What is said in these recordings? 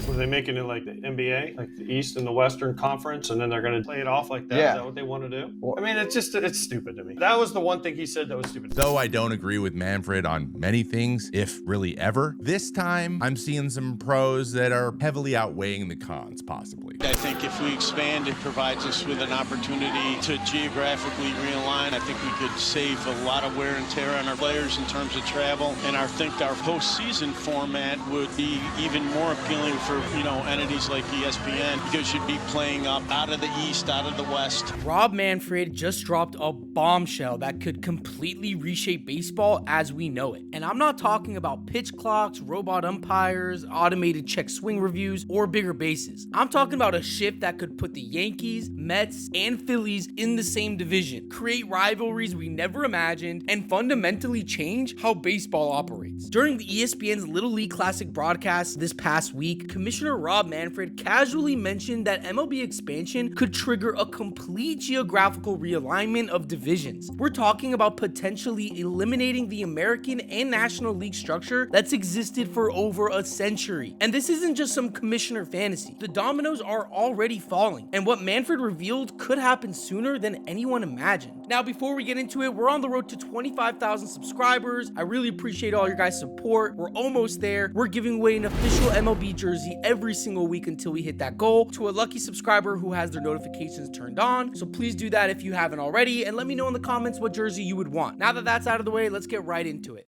Were they making it like the NBA, like the East and the Western Conference, and then they're going to play it off like that? Yeah. Is that what they want to do? I mean, it's stupid to me. That was the one thing he said that was stupid. Though I don't agree with Manfred on many things, if really ever, this time I'm seeing some pros that are heavily outweighing the cons, possibly. I think if we expand, it provides us with an opportunity to geographically realign. I think we could save a lot of wear and tear on our players in terms of travel, and I think our postseason format would be even more appealing for, entities like ESPN, because you'd be playing up out of the East, out of the West. Rob Manfred just dropped a bombshell that could completely reshape baseball as we know it. And I'm not talking about pitch clocks, robot umpires, automated check swing reviews, or bigger bases. I'm talking about a shift that could put the Yankees, Mets, and Phillies in the same division, create rivalries we never imagined, and fundamentally change how baseball operates. During the ESPN's Little League Classic broadcast this past week, Commissioner Rob Manfred casually mentioned that MLB expansion could trigger a complete geographical realignment of divisions. We're talking about potentially eliminating the American and National League structure that's existed for over a century. And this isn't just some commissioner fantasy. The dominoes are already falling, and what Manfred revealed could happen sooner than anyone imagined. Now, before we get into it, we're on the road to 25,000 subscribers. I really appreciate all your guys' support. We're almost there. We're giving away an official MLB jersey every single week until we hit that goal to a lucky subscriber who has their notifications turned on. So please do that if you haven't already, and let me know in the comments what jersey you would want. Now that that's out of the way, let's get right into it.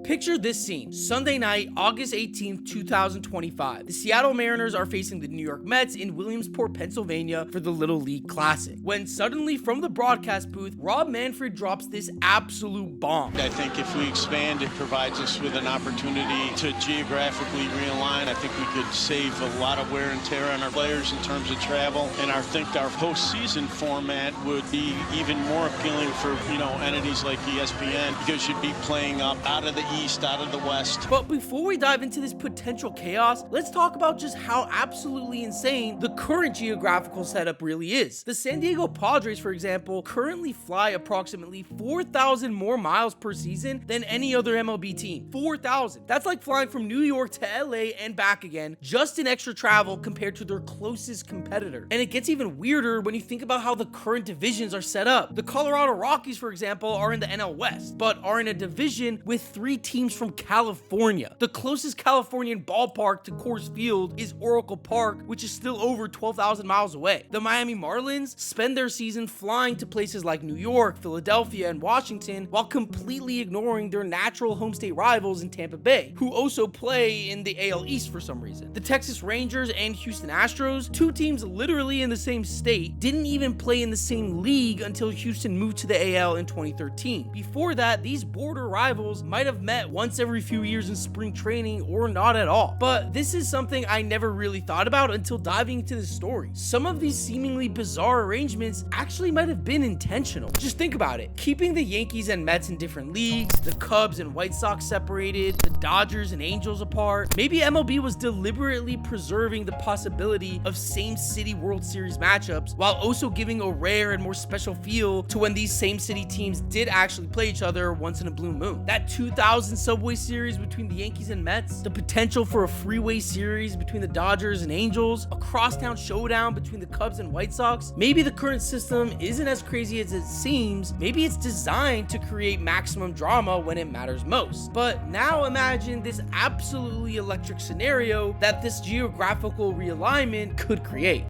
Picture this scene. Sunday night, August 18th, 2025. The Seattle Mariners are facing the New York Mets in Williamsport, Pennsylvania for the Little League Classic. When suddenly from the broadcast booth, Rob Manfred drops this absolute bomb. I think if we expand, it provides us with an opportunity to geographically realign. I think we could save a lot of wear and tear on our players in terms of travel, and I think our postseason format would be even more appealing for, entities like ESPN, because you'd be playing up out of the East, out of the West. But before we dive into this potential chaos, let's talk about just how absolutely insane the current geographical setup really is. The San Diego Padres, for example, currently fly approximately 4,000 more miles per season than any other MLB team. 4,000. That's like flying from New York to LA and back again, just in extra travel compared to their closest competitor. And it gets even weirder when you think about how the current divisions are set up. The Colorado Rockies, for example, are in the NL West, but are in a division with 3 teams from California. The closest Californian ballpark to Coors Field is Oracle Park, which is still over 12,000 miles away. The Miami Marlins spend their season flying to places like New York, Philadelphia, and Washington while completely ignoring their natural home state rivals in Tampa Bay, who also play in the AL East for some reason. The Texas Rangers and Houston Astros, 2 teams literally in the same state, didn't even play in the same league until Houston moved to the AL in 2013. Before that, these border rivals might have met once every few years in spring training or not at all. But this is something I never really thought about until diving into this story. Some of these seemingly bizarre arrangements actually might have been intentional. Just think about it. Keeping the Yankees and Mets in different leagues, the Cubs and White Sox separated, the Dodgers and Angels apart. Maybe MLB was deliberately preserving the possibility of same city World Series matchups while also giving a rare and more special feel to when these same city teams did actually play each other once in a blue moon. That 2000 Subway Series between the Yankees and Mets, the potential for a freeway series between the Dodgers and Angels, a crosstown showdown between the Cubs and White Sox. Maybe the current system isn't as crazy as it seems. Maybe it's designed to create maximum drama when it matters most. But now imagine this absolutely electric scenario that this geographical realignment could create.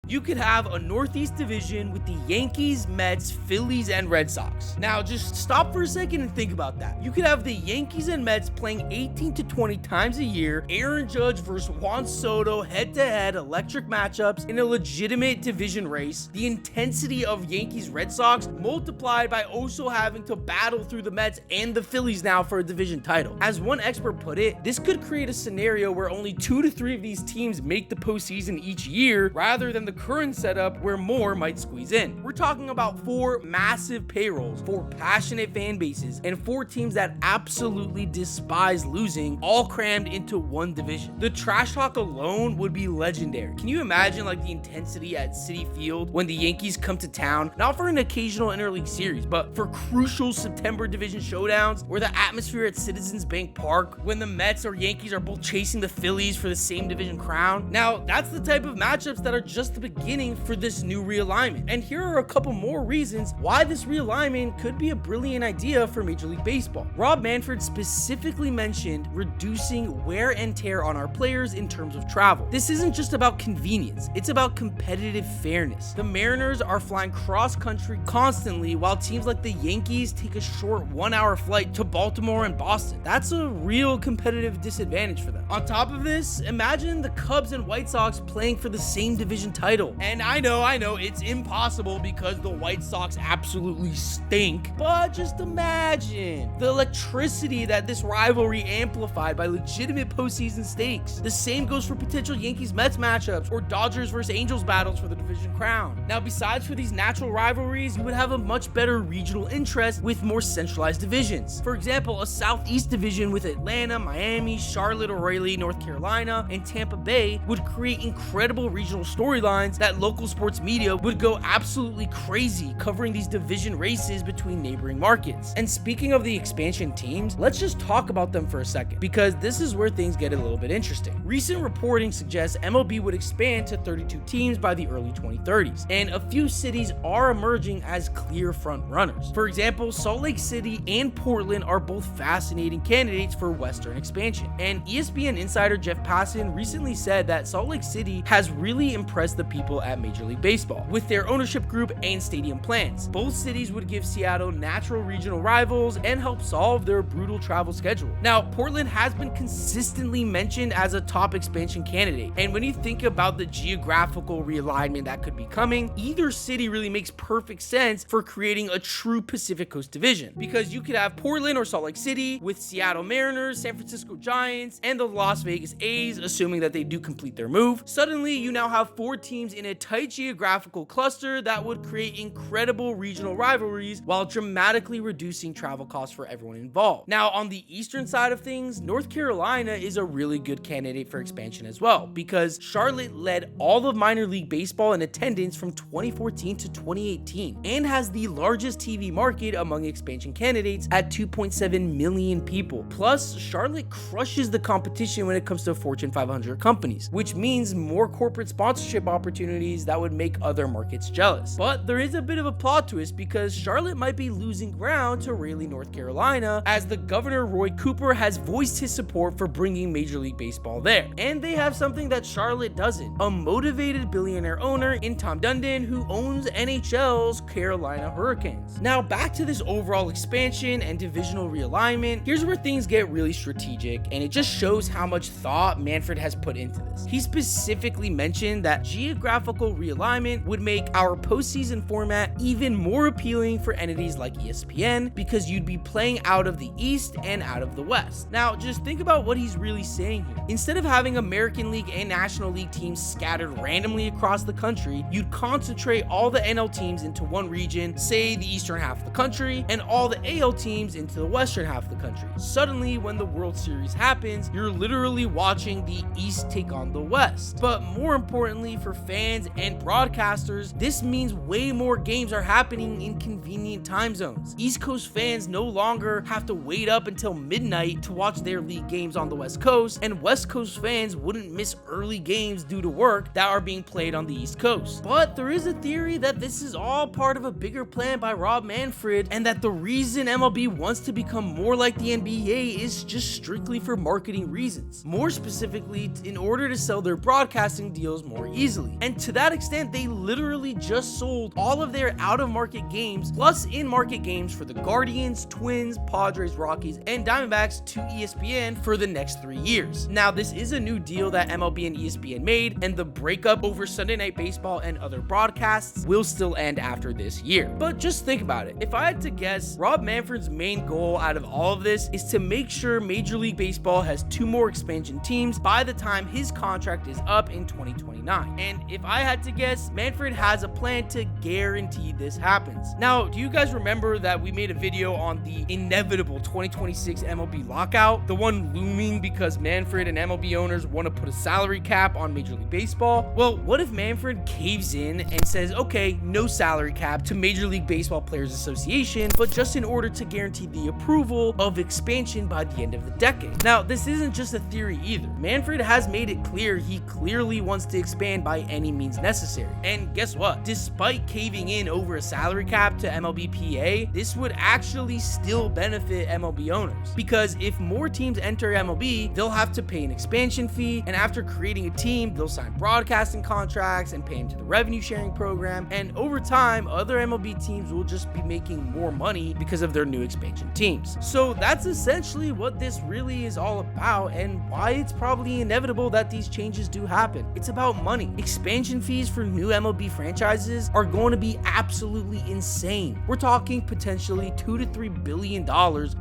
You could have a Northeast division with the Yankees, Mets, Phillies, and Red Sox. Now, just stop for a second and think about that. You could have the Yankees and Mets playing 18 to 20 times a year, Aaron Judge versus Juan Soto, head-to-head electric matchups in a legitimate division race. The intensity of Yankees-Red Sox multiplied by also having to battle through the Mets and the Phillies now for a division title. As one expert put it, this could create a scenario where only 2 to 3 of these teams make the postseason each year, rather than the current setup where more might squeeze in. We're talking about 4 massive payrolls, 4 passionate fan bases, and 4 teams that absolutely despise losing, all crammed into one division. The trash talk alone would be legendary. Can you imagine like the intensity at Citi Field when the Yankees come to town, not for an occasional interleague series, but for crucial September division showdowns, or the atmosphere at Citizens Bank Park when the Mets or Yankees are both chasing the Phillies for the same division crown? Now, that's the type of matchups that are just the beginning for this new realignment. And here are a couple more reasons why this realignment could be a brilliant idea for Major League Baseball. Rob Manfred specifically mentioned reducing wear and tear on our players in terms of travel. This isn't just about convenience, it's about competitive fairness. The Mariners are flying cross country constantly while teams like the Yankees take a short 1-hour flight to Baltimore and Boston. That's a real competitive disadvantage for them. On top of this, imagine the Cubs and White Sox playing for the same division title. And I know it's impossible because the White Sox absolutely stink, but just imagine the electricity that this rivalry amplified by legitimate postseason stakes. The same goes for potential Yankees-Mets matchups or Dodgers versus Angels battles for the division crown. Now, besides for these natural rivalries, you would have a much better regional interest with more centralized divisions. For example, a Southeast division with Atlanta, Miami, Charlotte, Raleigh, North Carolina, and Tampa Bay would create incredible regional storylines that local sports media would go absolutely crazy covering these division races between neighboring markets. And speaking of the expansion teams, let's just talk about them for a second, because this is where things get a little bit interesting. Recent reporting suggests MLB would expand to 32 teams by the early 2030s, and a few cities are emerging as clear front runners. For example, Salt Lake City and Portland are both fascinating candidates for Western expansion, and ESPN insider Jeff Passan recently said that Salt Lake City has really impressed the people at Major League Baseball with their ownership group and stadium plans. Both cities would give Seattle natural regional rivals and help solve their brutal travel schedule. Now, Portland has been consistently mentioned as a top expansion candidate, and when you think about the geographical realignment that could be coming, either city really makes perfect sense for creating a true Pacific Coast division, because you could have Portland or Salt Lake City with Seattle Mariners, San Francisco Giants, and the Las Vegas A's, assuming that they do complete their move. Suddenly, you now have 4 teams in a tight geographical cluster that would create incredible regional rivalries while dramatically reducing travel costs for everyone involved. Now, on the eastern side of things, North Carolina is a really good candidate for expansion as well, because Charlotte led all of minor league baseball in attendance from 2014 to 2018 and has the largest TV market among expansion candidates at 2.7 million people. Plus, Charlotte crushes the competition when it comes to Fortune 500 companies, which means more corporate sponsorship opportunities that would make other markets jealous. But there is a bit of a plot twist, because Charlotte might be losing ground to Raleigh, North Carolina, as the governor Roy Cooper has voiced his support for bringing Major League Baseball there. And they have something that Charlotte doesn't: a motivated billionaire owner in Tom Dundon who owns NHL's Carolina Hurricanes. Now, back to this overall expansion and divisional realignment, here's where things get really strategic, and it just shows how much thought Manfred has put into this. He specifically mentioned that geographical realignment would make our postseason format even more appealing for entities like ESPN, because you'd be playing out of the East and out of the West. Now, just think about what he's really saying here. Instead of having American League and National League teams scattered randomly across the country, you'd concentrate all the NL teams into one region, say the eastern half of the country, and all the AL teams into the western half of the country. Suddenly, when the World Series happens, you're literally watching the East take on the West. But more importantly for fans and broadcasters, this means way more games are happening in convenient time zones. East Coast fans no longer have to wait up until midnight to watch their league games on the West Coast, and West Coast fans wouldn't miss early games due to work that are being played on the East Coast. But there is a theory that this is all part of a bigger plan by Rob Manfred, and that the reason MLB wants to become more like the NBA is just strictly for marketing reasons. More specifically, in order to sell their broadcasting deals more easily. And to that extent, they literally just sold all of their out-of-market games plus in-market games for the Guardians, Twins, Padres, Rockies, and Diamondbacks to ESPN for the next 3 years. Now, this is a new deal that MLB and ESPN made, and the breakup over Sunday Night Baseball and other broadcasts will still end after this year. But just think about it. If I had to guess, Rob Manfred's main goal out of all of this is to make sure Major League Baseball has 2 more expansion teams by the time his contract is up in 2029. And if I had to guess, Manfred has a plan to guarantee this happens. Now, do you guys remember that we made a video on the inevitable 2026 MLB lockout? The one looming because Manfred and MLB owners want to put a salary cap on Major League Baseball? Well, what if Manfred caves in and says, okay, no salary cap to Major League Baseball Players Association, but just in order to guarantee the approval of expansion by the end of the decade? Now, this isn't just a theory either. Manfred has made it clear he clearly wants to expand by any means necessary. And guess what? Despite caving in over a salary cap to MLBPA, this would actually still benefit MLB owners. Because if more teams enter MLB, they'll have to pay an expansion fee, and after creating a team, they'll sign broadcasting contracts and pay into the revenue sharing program, and over time, other MLB teams will just be making more money because of their new expansion teams. So that's essentially what this really is all about, and why it's probably inevitable that these changes do happen. It's about money. Expansion fees for new MLB franchises are going to be absolutely insane. We're talking potentially $2 to $3 billion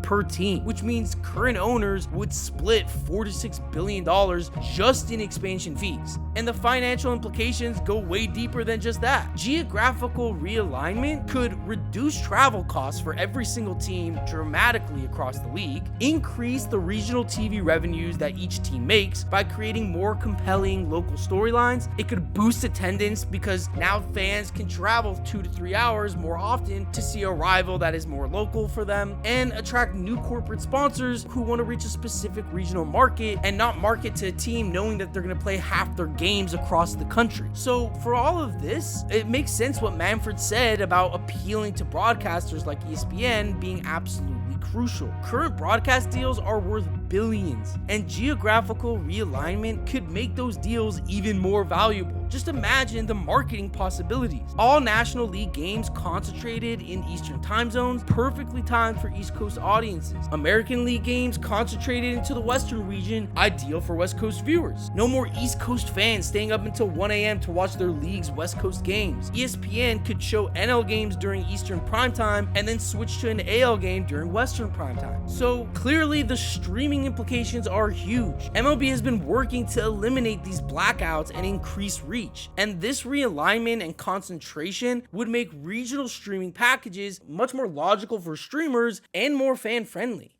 per team, which means current owners would split $4 to $6 billion just in expansion fees. And the financial implications go way deeper than just that. Geographical realignment could reduce travel costs for every single team dramatically across the league, increase the regional TV revenues that each team makes by creating more compelling local storylines. It could boost attendance because now fans can travel 2 to 3 hours more often to see a rival that is more local for them, and attract new corporate sponsors who want to reach a specific regional market and not market to a team knowing that they're going to play half their games across the country. So for all of this, it makes sense what Manfred said about appealing to broadcasters like ESPN being absolutely crucial. Current broadcast deals are worth billions, and geographical realignment could make those deals even more valuable. Just imagine the marketing possibilities. All National League games concentrated in Eastern time zones, perfectly timed for East Coast audiences. American League games concentrated into the Western region, ideal for West Coast viewers. No more East Coast fans staying up until 1 a.m. to watch their league's West Coast games. ESPN could show NL games during Eastern primetime and then switch to an AL game during Western primetime. So clearly the streaming implications are huge. MLB has been working to eliminate these blackouts and increase reach, and this realignment and concentration would make regional streaming packages much more logical for streamers and more fan-friendly.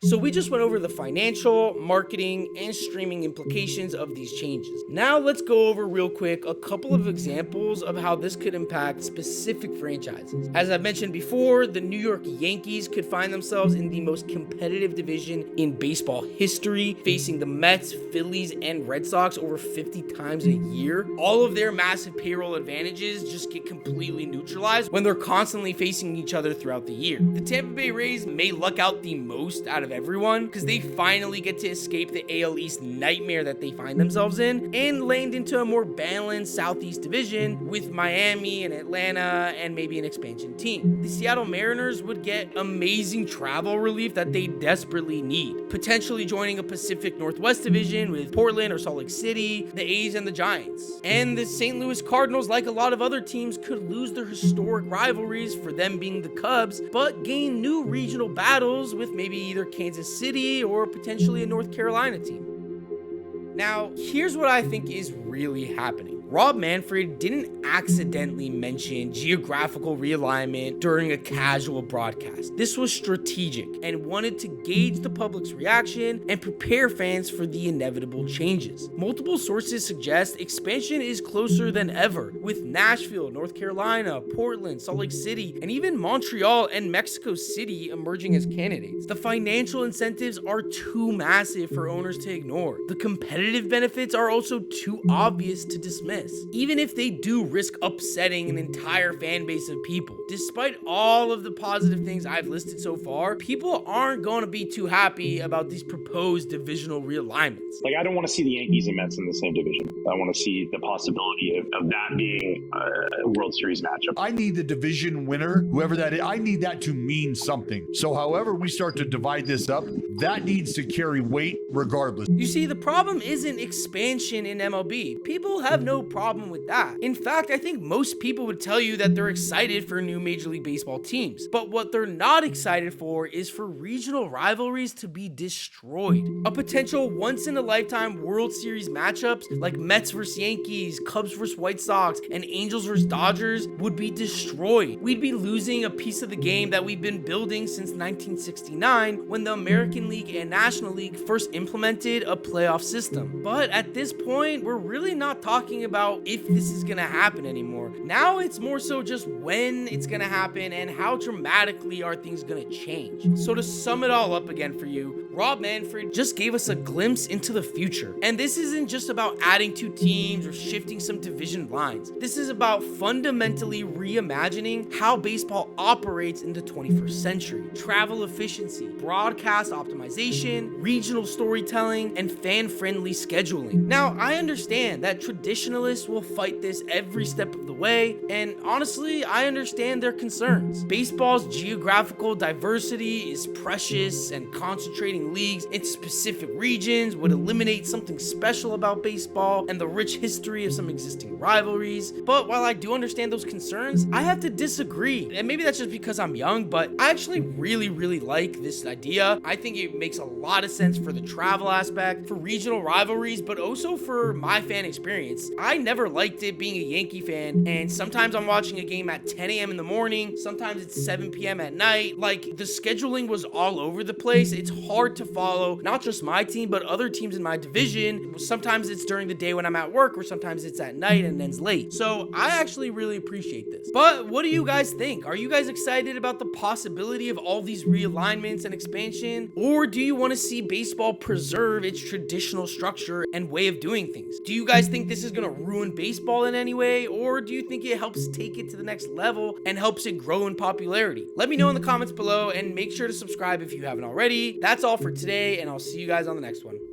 So we just went over the financial, marketing, and streaming implications of these changes. Now let's go over real quick a couple of examples of how this could impact specific franchises. As I mentioned before, the New York Yankees could find themselves in the most competitive division in baseball history, facing the Mets, Phillies, and Red Sox over 50 times a year. All of their massive payroll advantages just get completely neutralized when they're constantly facing each other throughout the year. The Tampa Bay Rays may luck out the most out of everyone because they finally get to escape the AL East nightmare that they find themselves in and land into a more balanced Southeast division with Miami and Atlanta and maybe an expansion team. The Seattle Mariners would get amazing travel relief that they desperately need, potentially joining a Pacific Northwest division with Portland or Salt Lake City, the A's, and the Giants. And the St. Louis Cardinals, like a lot of other teams, could lose their historic rivalries, for them being the Cubs, but gain new regional battles with maybe either Kansas City or potentially a North Carolina team. Now, here's what I think is really happening. Rob Manfred didn't accidentally mention geographical realignment during a casual broadcast. This was strategic and wanted to gauge the public's reaction and prepare fans for the inevitable changes. Multiple sources suggest expansion is closer than ever, with Nashville, North Carolina, Portland, Salt Lake City, and even Montreal and Mexico City emerging as candidates. The financial incentives are too massive for owners to ignore. The competitive benefits are also too obvious to dismiss, even if they do risk upsetting an entire fan base of people. Despite all of the positive things I've listed so far, people aren't going to be too happy about these proposed divisional realignments. Like, I don't want to see the Yankees and Mets in the same division. I want to see the possibility of that being a World Series matchup. I need the division winner, whoever that is, I need that to mean something. So however we start to divide this up, that needs to carry weight regardless. You see, the problem isn't expansion in MLB. People have no problem with that. In fact, I think most people would tell you that they're excited for new Major League Baseball teams, but what they're not excited for is for regional rivalries to be destroyed. A potential once-in-a-lifetime World Series matchups like Mets vs. Yankees, Cubs vs. White Sox, and Angels vs. Dodgers would be destroyed. We'd be losing a piece of the game that we've been building since 1969 when the American League and National League first implemented a playoff system. But at this point, we're really not talking about if this is gonna happen anymore. Now it's more so just when it's gonna happen and how dramatically are things gonna change. So to sum it all up again for you, Rob Manfred just gave us a glimpse into the future. And this isn't just about adding 2 teams or shifting some division lines. This is about fundamentally reimagining how baseball operates in the 21st century. Travel efficiency, broadcast optimization, regional storytelling, and fan-friendly scheduling. Now, I understand that traditionalists will fight this every step of the way, and honestly, I understand their concerns. Baseball's geographical diversity is precious, and concentrating leagues in specific regions would eliminate something special about baseball and the rich history of some existing rivalries. But while I do understand those concerns, I have to disagree. And maybe that's just because I'm young, but I actually really like this idea. I think it makes a lot of sense for the travel aspect, for regional rivalries, but also for my fan experience. I never liked it being a Yankee fan, and sometimes I'm watching a game at 10 a.m. in the morning, sometimes it's 7 p.m. at night. Like, the scheduling was all over the place. It's hard to follow, not just my team, but other teams in my division. Sometimes it's during the day when I'm at work, or sometimes it's at night and ends late. So I actually really appreciate this. But what do you guys think? Are you guys excited about the possibility of all these realignments and expansion? Or do you want to see baseball preserve its traditional structure and way of doing things? Do you guys think this is going to ruin baseball in any way? Or do you think it helps take it to the next level and helps it grow in popularity? Let me know in the comments below, and make sure to subscribe if you haven't already. That's all for today, and I'll see you guys on the next one.